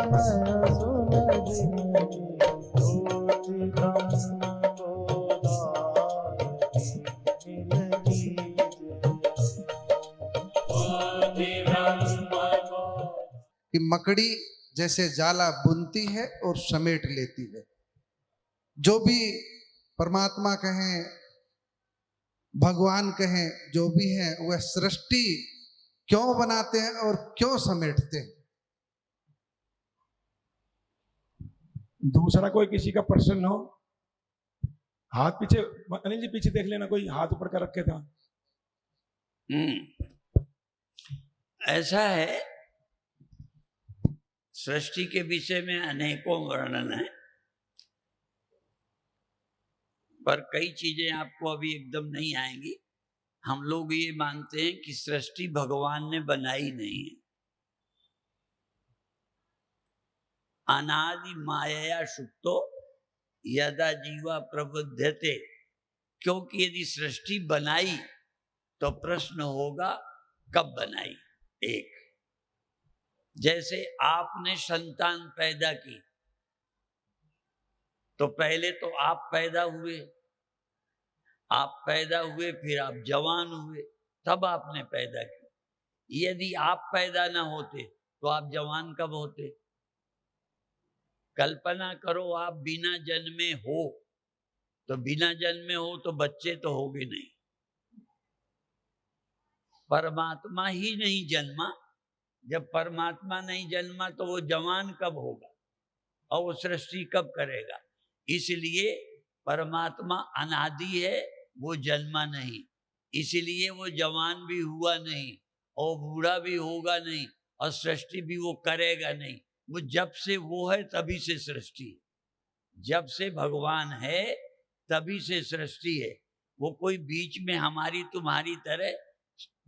नया सुलग ज्योति ब्रह्म गोदावरी मिलगी कि मकड़ी जैसे जाला बुनती है और समेट लेती है। जो भी परमात्मा कहें, भगवान कहें, जो भी है वह सृष्टि क्यों बनाते हैं और क्यों समेटते हैं। दूसरा कोई किसी का प्रश्न हो? हाथ पीछे, अनिल जी पीछे देख लेना, कोई हाथ ऊपर कर रखे था। ऐसा है, सृष्टि के विषय में अनेकों वर्णन है, पर कई चीजें आपको अभी एकदम नहीं आएंगी। हम लोग ये मानते हैं कि सृष्टि भगवान ने बनाई नहीं है, अनादि माया सुप्तो यदा जीवा प्रबुध्यते। क्योंकि यदि सृष्टि बनाई तो प्रश्न होगा कब बनाई। एक, जैसे आपने संतान पैदा की तो पहले तो आप पैदा हुए, फिर आप जवान हुए, तब आपने पैदा की। यदि आप पैदा ना होते तो आप जवान कब होते? कल्पना करो आप बिना जन्मे हो, तो बिना जन्मे हो तो बच्चे तो होगे नहीं। परमात्मा ही नहीं जन्मा, जब परमात्मा नहीं जन्मा तो वो जवान कब होगा और वो सृष्टि कब करेगा? इसलिए परमात्मा अनादि है, वो जन्मा नहीं, इसलिए वो जवान भी हुआ नहीं और बूढ़ा भी होगा नहीं और सृष्टि भी वो करेगा नहीं। वो जब से वो है तभी से सृष्टि है, जब से भगवान है तभी से सृष्टि है। वो कोई बीच में हमारी तुम्हारी तरह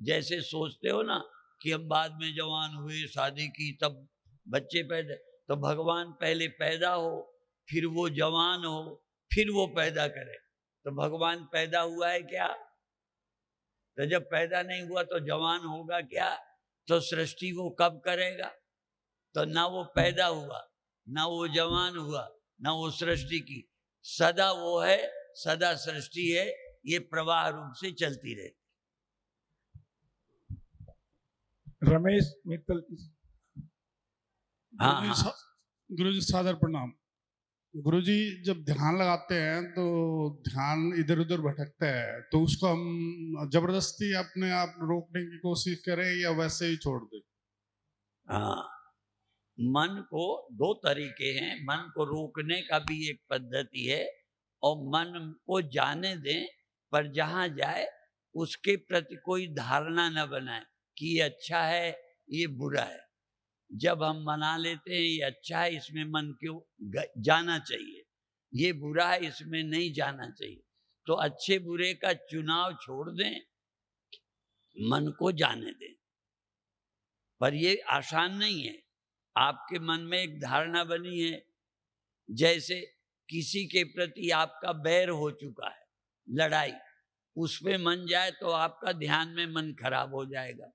जैसे सोचते हो ना कि हम बाद में जवान हुए, शादी की, तब बच्चे पैदा, तो भगवान पहले पैदा हो, फिर वो जवान हो, फिर वो पैदा करे। तो भगवान पैदा हुआ है क्या? तो जब पैदा नहीं हुआ तो जवान होगा क्या? तो सृष्टि वो कब करेगा? तो ना वो पैदा हुआ, ना वो जवान हुआ, ना वो सृष्टि की। सदा वो है, सदा सृष्टि है, ये प्रवाह रूप से चलती रहे। रमेश मित्तल। हाँ, गुरुजी सादर प्रणाम। गुरुजी जब ध्यान लगाते हैं तो ध्यान इधर उधर भटकता है, तो उसको हम जबरदस्ती अपने आप रोकने की कोशिश करें या वैसे ही छोड़ दें? हाँ, मन को दो तरीके हैं। मन को रोकने का भी एक पद्धति है और मन को जाने दें, पर जहां जाए उसके प्रति कोई धारणा न बनाए कि ये अच्छा है, ये बुरा है। जब हम मना लेते हैं ये अच्छा है, इसमें मन क्यों जाना चाहिए, ये बुरा है, इसमें नहीं जाना चाहिए, तो अच्छे बुरे का चुनाव छोड़ दें, मन को जाने दें। पर ये आसान नहीं है। आपके मन में एक धारणा बनी है, जैसे किसी के प्रति आपका बैर हो चुका है, लड़ाई, उसमें मन जाए तो आपका ध्यान में मन खराब हो जाएगा।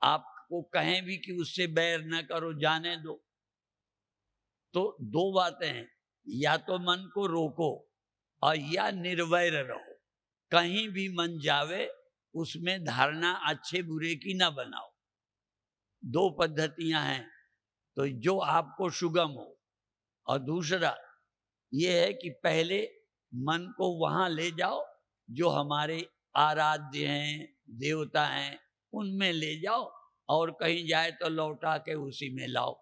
आपको कहें भी कि उससे बैर न करो, जाने दो, तो दो बातें हैं, या तो मन को रोको और या निर्वैर रहो। कहीं भी मन जावे उसमें धारणा अच्छे बुरे की ना बनाओ। दो पद्धतियां हैं, तो जो आपको सुगम हो। और दूसरा ये है कि पहले मन को वहां ले जाओ जो हमारे आराध्य हैं, देवता हैं, उनमें ले जाओ, और कहीं जाए तो लौटा के उसी में लाओ।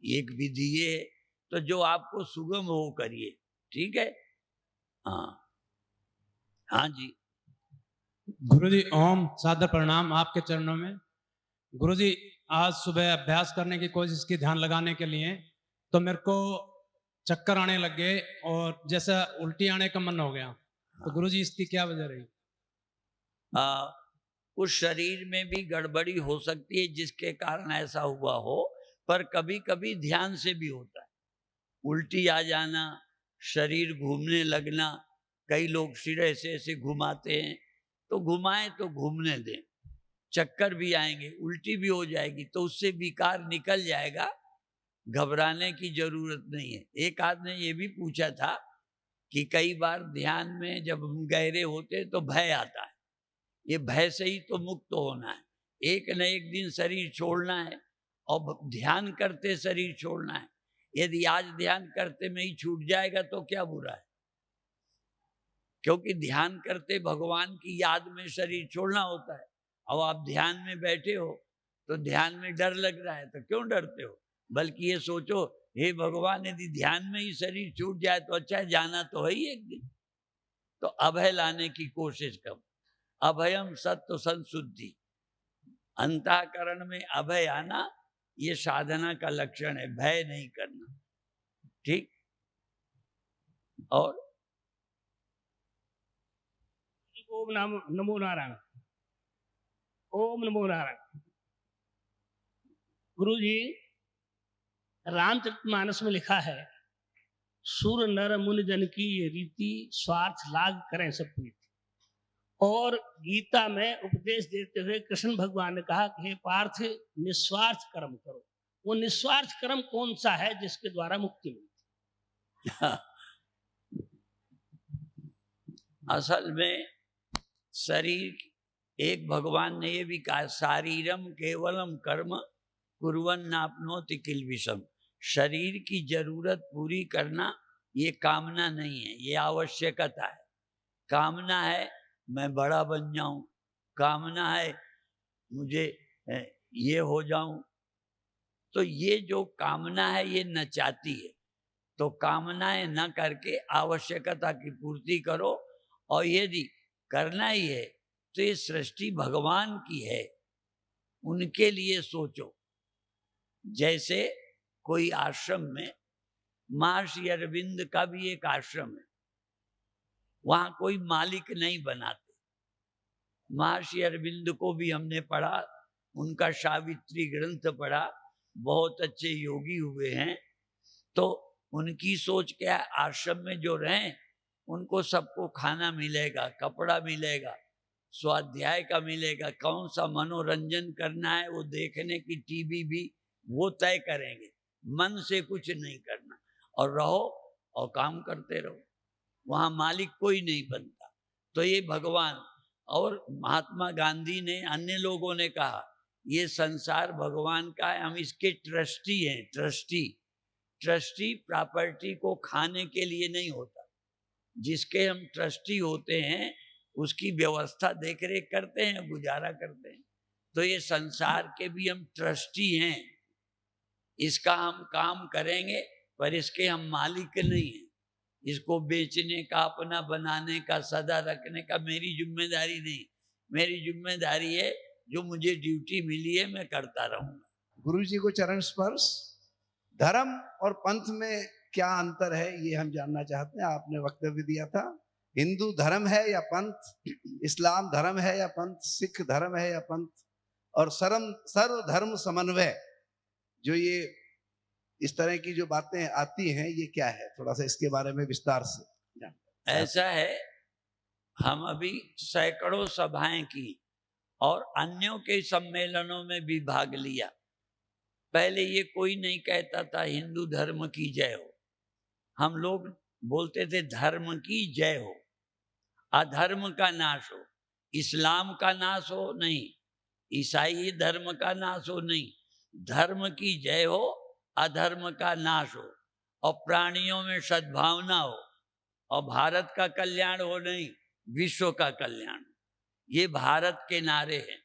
एक विधि ये है, तो जो आपको सुगम हो करिए, ठीक है। हाँ, हाँ जी। गुरुजी ओम, सादर प्रणाम आपके चरणों में। गुरुजी आज सुबह अभ्यास करने की कोशिश की ध्यान लगाने के लिए, तो मेरे को चक्कर आने लग गए और जैसा उल्टी आने का मन हो गया। तो गुरुजी इसकी क्या वजह रही? उस शरीर में भी गड़बड़ी हो सकती है जिसके कारण ऐसा हुआ हो, पर कभी कभी ध्यान से भी होता है। उल्टी आ जाना, शरीर घूमने लगना, कई लोग सिर ऐसे ऐसे घुमाते हैं, तो घुमाएं तो घूमने दें। चक्कर भी आएंगे, उल्टी भी हो जाएगी, तो उससे विकार निकल जाएगा, घबराने की जरूरत नहीं है। एक आदमी ने ये भी पूछा था कि कई बार ध्यान में जब हम गहरे होते हैं तो भय आता है। ये भय से ही तो मुक्त होना है। एक न एक दिन शरीर छोड़ना है और ध्यान करते शरीर छोड़ना है। यदि आज ध्यान करते में ही छूट जाएगा तो क्या बुरा है, क्योंकि ध्यान करते भगवान की याद में शरीर छोड़ना होता है। अब आप ध्यान में बैठे हो तो ध्यान में डर लग रहा है, तो क्यों डरते हो? बल्कि ये सोचो, हे भगवान, यदि ध्यान में ही शरीर छूट जाए तो अच्छा है, जाना तो है ही एक दिन। तो अभय लाने की कोशिश करो। अभयम सत्व संशुद्धि, अंतःकरण में अभय आना, ये साधना का लक्षण है, भय नहीं करना। ठीक। और ओम नमो नारायण। ओम नमो नारायण। गुरु जी, रामचरितमानस में लिखा है, सुर नर मुनि जन की ये रीति, स्वार्थ लाग करें सब प्रीति। और गीता में उपदेश देते हुए कृष्ण भगवान ने कहा कि हे पार्थ, निस्वार्थ कर्म करो। वो निस्वार्थ कर्म कौन सा है जिसके द्वारा मुक्ति मिलती? असल में शरीर, एक भगवान ने ये भी कहा, शारीरम केवलम कर्म कुर्वन् नाप्नोति किल्बिषम्। शरीर की जरूरत पूरी करना ये कामना नहीं है, ये आवश्यकता है। कामना है मैं बड़ा बन जाऊं, कामना है मुझे ये हो जाऊं। तो ये जो कामना है ये नचाती है। तो कामनाएं न करके आवश्यकता की पूर्ति करो। और यदि करना ही है तो ये सृष्टि भगवान की है, उनके लिए सोचो। जैसे कोई आश्रम में, महर्षि अरविंद का भी एक आश्रम है, वहां कोई मालिक नहीं बनाते। महर्षि अरविंद को भी हमने पढ़ा, उनका सावित्री ग्रंथ पढ़ा, बहुत अच्छे योगी हुए हैं। तो उनकी सोच क्या है, आश्रम में जो रहें उनको सबको खाना मिलेगा, कपड़ा मिलेगा, स्वाध्याय का मिलेगा, कौन सा मनोरंजन करना है वो देखने की टीवी भी वो तय करेंगे, मन से कुछ नहीं करना, और रहो और काम करते रहो। वहाँ मालिक कोई नहीं बनता। तो ये भगवान। और महात्मा गांधी ने, अन्य लोगों ने कहा ये संसार भगवान का है, हम इसके ट्रस्टी हैं। ट्रस्टी प्रॉपर्टी को खाने के लिए नहीं होता, जिसके हम ट्रस्टी होते हैं उसकी व्यवस्था देख रेख करते हैं, गुजारा करते हैं। तो ये संसार के भी हम ट्रस्टी हैं, इसका हम काम करेंगे, पर इसके हम मालिक नहीं हैं। इसको बेचने का, अपना बनाने का, सदा रखने का मेरी जिम्मेदारी नहीं। मेरी जिम्मेदारी है जो मुझे ड्यूटी मिली है मैं करता रहूंगा। गुरु जी को चरण स्पर्श। धर्म और पंथ में क्या अंतर है ये हम जानना चाहते हैं। आपने वक्तव्य दिया था, हिंदू धर्म है या पंथ, इस्लाम धर्म है या पंथ, सिख धर्म है या पंथ, और सर्व धर्म समन्वय, जो ये इस तरह की जो बातें आती हैं ये क्या है? थोड़ा सा इसके बारे में विस्तार से। ऐसा है, हम अभी सैकड़ों सभाएं की और अन्यों के सम्मेलनों में भी भाग लिया। पहले ये कोई नहीं कहता था हिंदू धर्म की जय हो, हम लोग बोलते थे धर्म की जय हो, अधर्म का नाश हो। इस्लाम का नाश हो नहीं, ईसाई धर्म का नाश हो नहीं, धर्म की जय हो, अधर्म का नाश हो, और प्राणियों में सद्भावना हो, और भारत का कल्याण हो नहीं, विश्व का कल्याण। ये भारत के नारे हैं,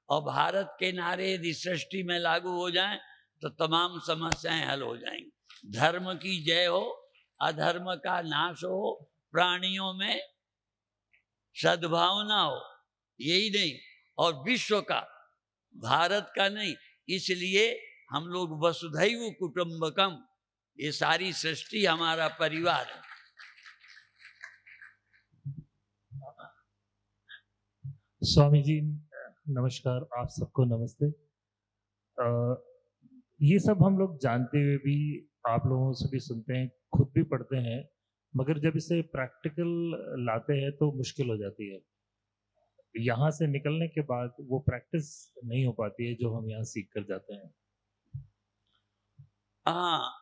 और भारत के नारे यदि सृष्टि में लागू हो जाएं तो तमाम समस्याएं हल हो जाएंगी। धर्म की जय हो, अधर्म का नाश हो, प्राणियों में सद्भावना हो, यही नहीं, और विश्व का, भारत का नहीं। इसलिए हम लोग वसुधैव कुटुंबकम, ये सारी सृष्टि हमारा परिवार है। स्वामी जी नमस्कार, आप सबको नमस्ते। ये सब हम लोग जानते हुए भी, आप लोगों से भी सुनते हैं, खुद भी पढ़ते हैं, मगर जब इसे प्रैक्टिकल लाते हैं तो मुश्किल हो जाती है। यहाँ से निकलने के बाद वो प्रैक्टिस नहीं हो पाती है जो हम यहाँ सीख कर जाते हैं। हाँ,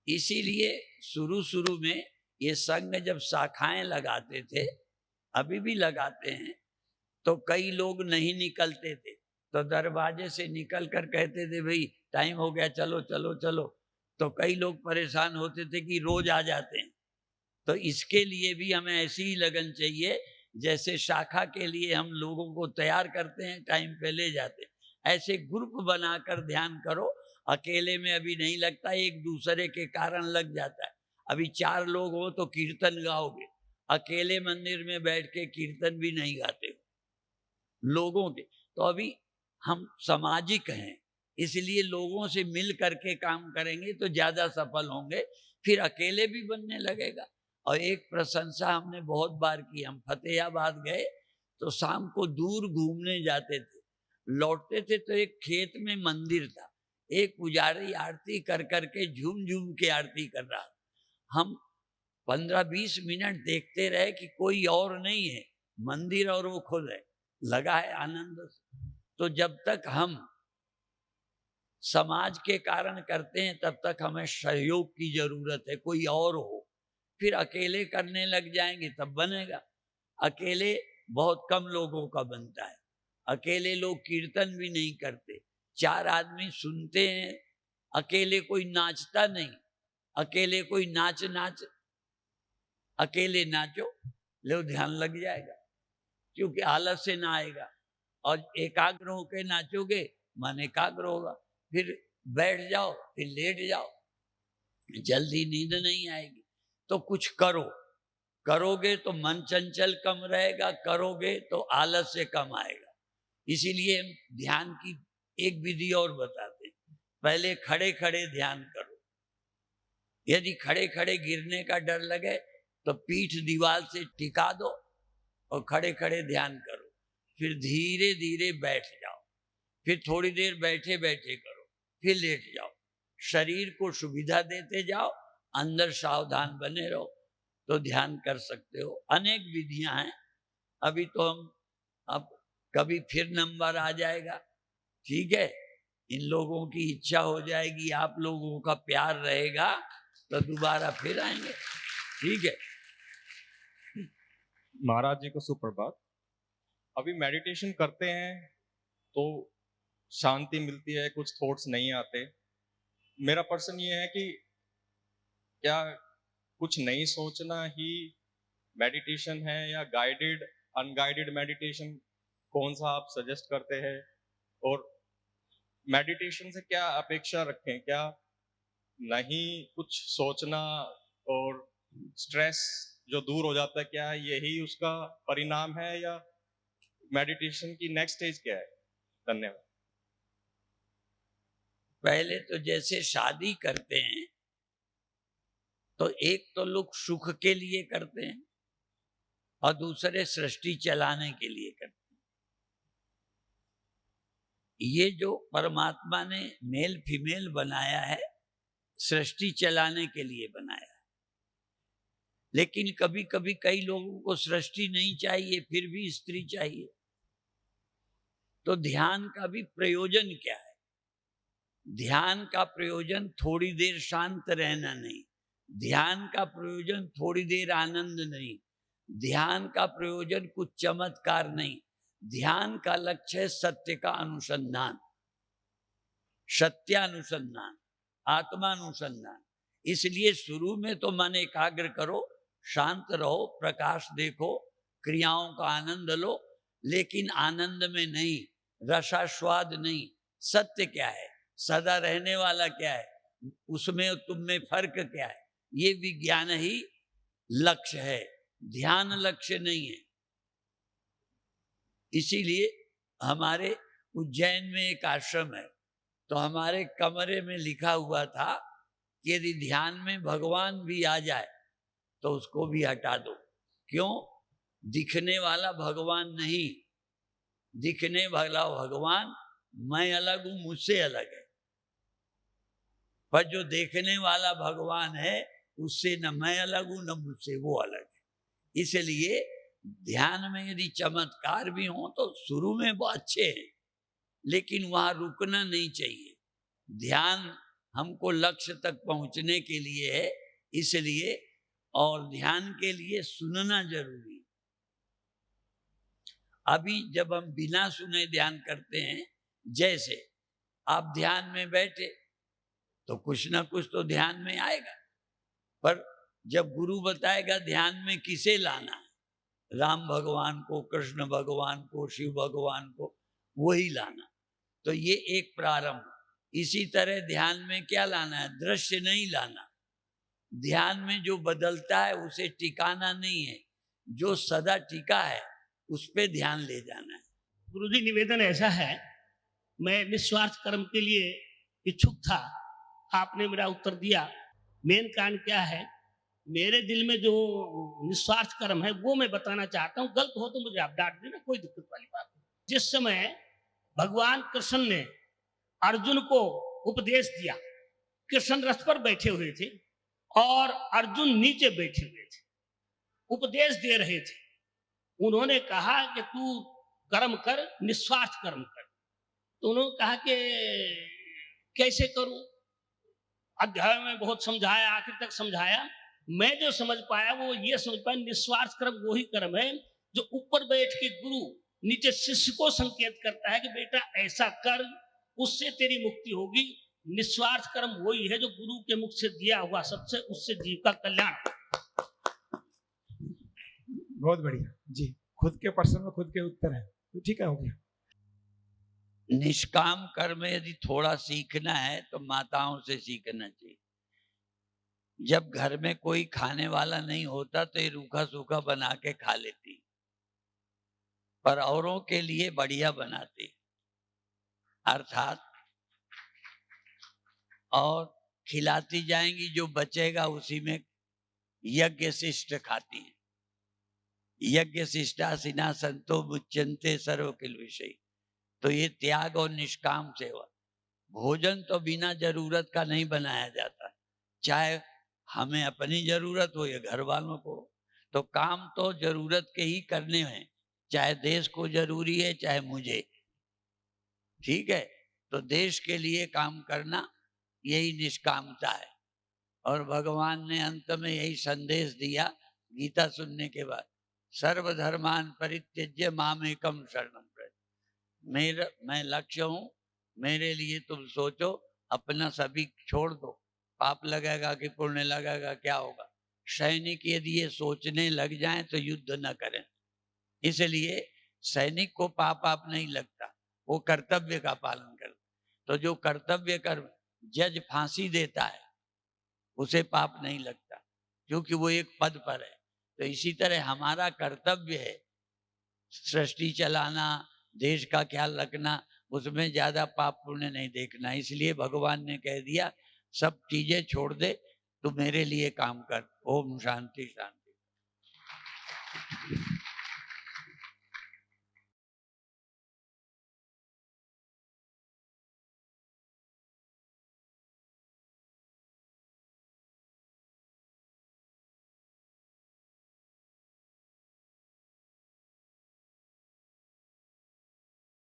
इसीलिए शुरू शुरू में ये संघ जब शाखाएं लगाते थे, अभी भी लगाते हैं, तो कई लोग नहीं निकलते थे, तो दरवाजे से निकल कर कहते थे भाई टाइम हो गया, चलो चलो चलो। तो कई लोग परेशान होते थे कि रोज आ जाते हैं। तो इसके लिए भी हमें ऐसी ही लगन चाहिए, जैसे शाखा के लिए हम लोगों को तैयार करते हैं, टाइम पे ले जाते हैं, ऐसे ग्रुप बनाकर ध्यान करो। अकेले में अभी नहीं लगता, एक दूसरे के कारण लग जाता है। अभी 4 लोग हो तो कीर्तन गाओगे, अकेले मंदिर में बैठ के कीर्तन भी नहीं गाते हो लोगों के। तो अभी हम सामाजिक हैं, इसलिए लोगों से मिल करके काम करेंगे तो ज्यादा सफल होंगे, फिर अकेले भी बनने लगेगा। और एक प्रशंसा हमने बहुत बार की, हम फतेहाबाद गए तो शाम को दूर घूमने जाते थे, लौटते थे तो एक खेत में मंदिर था, एक पुजारी आरती कर करके झूम झूम के आरती कर रहा था। हम 15-20 मिनट देखते रहे कि कोई और नहीं है, मंदिर और वो खुद है, लगा है आनंद से। तो जब तक हम समाज के कारण करते हैं तब तक हमें सहयोग की जरूरत है, कोई और हो। फिर अकेले करने लग जाएंगे तब बनेगा। अकेले बहुत कम लोगों का बनता है, अकेले लोग कीर्तन भी नहीं करते, 4 आदमी सुनते हैं, अकेले कोई नाचता नहीं, अकेले कोई नाच अकेले नाचो लो ध्यान लग जाएगा, क्योंकि आलस से ना आएगा। और एकाग्र होकर नाचोगे मन एकाग्र होगा, फिर बैठ जाओ, फिर लेट जाओ, जल्दी नींद नहीं आएगी। तो कुछ करो, करोगे तो मन चंचल कम रहेगा, करोगे तो आलस से कम आएगा। इसीलिए हम ध्यान की एक विधि और बताते हैं, पहले खड़े खड़े ध्यान करो। यदि खड़े खड़े गिरने का डर लगे तो पीठ दीवार से टिका दो और खड़े खड़े ध्यान करो, फिर धीरे धीरे बैठ जाओ, फिर थोड़ी देर बैठे बैठे करो, फिर लेट जाओ। शरीर को सुविधा देते जाओ, अंदर सावधान बने रहो, तो ध्यान कर सकते हो। अनेक विधियां हैं, अभी तो हम अब कभी फिर नंबर आ जाएगा, ठीक है, इन लोगों की इच्छा हो जाएगी, आप लोगों का प्यार रहेगा तो दोबारा फिर आएंगे, ठीक है। महाराज जी को सुप्रभात। अभी मेडिटेशन करते हैं तो शांति मिलती है, कुछ थॉट्स नहीं आते। मेरा प्रश्न ये है कि क्या कुछ नहीं सोचना ही मेडिटेशन है, या गाइडेड अनगाइडेड मेडिटेशन कौन सा आप सजेस्ट करते हैं? और मेडिटेशन से क्या अपेक्षा रखें, क्या नहीं कुछ सोचना और स्ट्रेस जो दूर हो जाता है, क्या यही उसका परिणाम है, या मेडिटेशन की नेक्स्ट स्टेज क्या है? धन्यवाद। पहले तो जैसे शादी करते हैं तो एक तो लोग सुख के लिए करते हैं और दूसरे सृष्टि चलाने के लिए करते हैं। ये जो परमात्मा ने मेल फीमेल बनाया है, सृष्टि चलाने के लिए बनाया है। लेकिन कभी कभी कई लोगों को सृष्टि नहीं चाहिए, फिर भी स्त्री चाहिए। तो ध्यान का भी प्रयोजन क्या है? ध्यान का प्रयोजन थोड़ी देर शांत रहना नहीं, ध्यान का प्रयोजन थोड़ी देर आनंद नहीं, ध्यान का प्रयोजन कुछ चमत्कार नहीं। ध्यान का लक्ष्य है सत्य का अनुसंधान, सत्यानुसंधान, आत्मानुसंधान। इसलिए शुरू में तो मन एकाग्र करो, शांत रहो, प्रकाश देखो, क्रियाओं का आनंद लो, लेकिन आनंद में नहीं, रसास्वाद नहीं। सत्य क्या है, सदा रहने वाला क्या है, उसमें और तुम में फर्क क्या है, ये विज्ञान ही लक्ष्य है, ध्यान लक्ष्य नहीं है। इसीलिए हमारे उज्जैन में एक आश्रम है, तो हमारे कमरे में लिखा हुआ था कि यदि ध्यान में भगवान भी आ जाए तो उसको भी हटा दो। क्यों? दिखने वाला भगवान नहीं, दिखने वाला भगवान मैं अलग हूं, मुझसे अलग है। पर जो देखने वाला भगवान है उससे न मैं अलग हूं न मुझसे वो अलग है। इसलिए ध्यान में यदि चमत्कार भी हो तो शुरू में वो अच्छे हैं, लेकिन वहां रुकना नहीं चाहिए। ध्यान हमको लक्ष्य तक पहुंचने के लिए है, इसलिए। और ध्यान के लिए सुनना जरूरी है। अभी जब हम बिना सुने ध्यान करते हैं, जैसे आप ध्यान में बैठे तो कुछ ना कुछ तो ध्यान में आएगा, पर जब गुरु बताएगा ध्यान में किसे लाना है, राम भगवान को, कृष्ण भगवान को, शिव भगवान को, वही लाना। तो ये एक प्रारंभ। इसी तरह ध्यान में क्या लाना है? दृश्य नहीं लाना। ध्यान में जो बदलता है उसे टिकाना नहीं है, जो सदा टिका है उस पे ध्यान ले जाना है। गुरुजी, निवेदन ऐसा है, मैं निस्वार्थ कर्म के लिए इच्छुक था, आपने मेरा उत्तर दिया। मेन कारण क्या है, मेरे दिल में जो निस्वार्थ कर्म है वो मैं बताना चाहता हूँ। गलत हो तो मुझे आप डांट देना, कोई दिक्कत वाली बात नहीं। जिस समय भगवान कृष्ण ने अर्जुन को उपदेश दिया, कृष्ण रथ पर बैठे हुए थे और अर्जुन नीचे बैठे हुए थे, उपदेश दे रहे थे। उन्होंने कहा कि तू कर्म कर, निस्वार्थ कर्म कर। तो उन्होंने कहा कि कैसे करूं? अध्याय में बहुत समझाया, आखिर तक समझाया। मैं जो समझ पाया वो ये समझ पाया, निस्वार्थ कर्म वही कर्म है जो ऊपर बैठ के गुरु नीचे शिष्य को संकेत करता है कि बेटा ऐसा कर, उससे तेरी मुक्ति होगी। निस्वार्थ कर्म वही है जो गुरु के मुख से दिया हुआ सबसे, उससे जीव का कल्याण। बहुत बढ़िया जी, खुद के प्रश्न में खुद के उत्तर है, तो ठीक है, हो गया। निष्काम कर्म यदि थोड़ा सीखना है तो माताओं से सीखना चाहिए। जब घर में कोई खाने वाला नहीं होता तो ये रूखा सूखा बना के खा लेती, पर औरों के लिए बढ़िया बनाती, अर्थात और खिलाती जाएंगी, जो बचेगा उसी में यज्ञ शिष्ट खाती है। यज्ञ शिष्टासिना संतो मुच्यन्ते सर्व किल विषय। तो ये त्याग और निष्काम सेवा। भोजन तो बिना जरूरत का नहीं बनाया जाता, चाहे हमें अपनी जरूरत हो या घर वालों को। तो काम तो जरूरत के ही करने हैं, चाहे देश को जरूरी है चाहे मुझे, ठीक है। तो देश के लिए काम करना यही निष्कामता है। और भगवान ने अंत में यही संदेश दिया गीता सुनने के बाद, सर्वधर्मान परित्यज्य मामेकम शरणम व्रज। मैं लक्ष्य हूं, मेरे लिए तुम सोचो, अपना सभी छोड़ दो। पाप लगेगा कि पुण्य लगेगा, क्या होगा? सैनिक यदि ये सोचने लग जाएं तो युद्ध न करें। इसलिए सैनिक को पाप नहीं लगता, वो कर्तव्य का पालन करता। तो जो कर्तव्य कर जज फांसी देता है उसे पाप नहीं लगता, क्योंकि वो एक पद पर है। तो इसी तरह हमारा कर्तव्य है सृष्टि चलाना, देश का ख्याल रखना, उसमें ज्यादा पाप पुण्य नहीं देखना। इसलिए भगवान ने कह दिया सब चीजें छोड़ दे, तू मेरे लिए काम कर। ओम शांति शांति।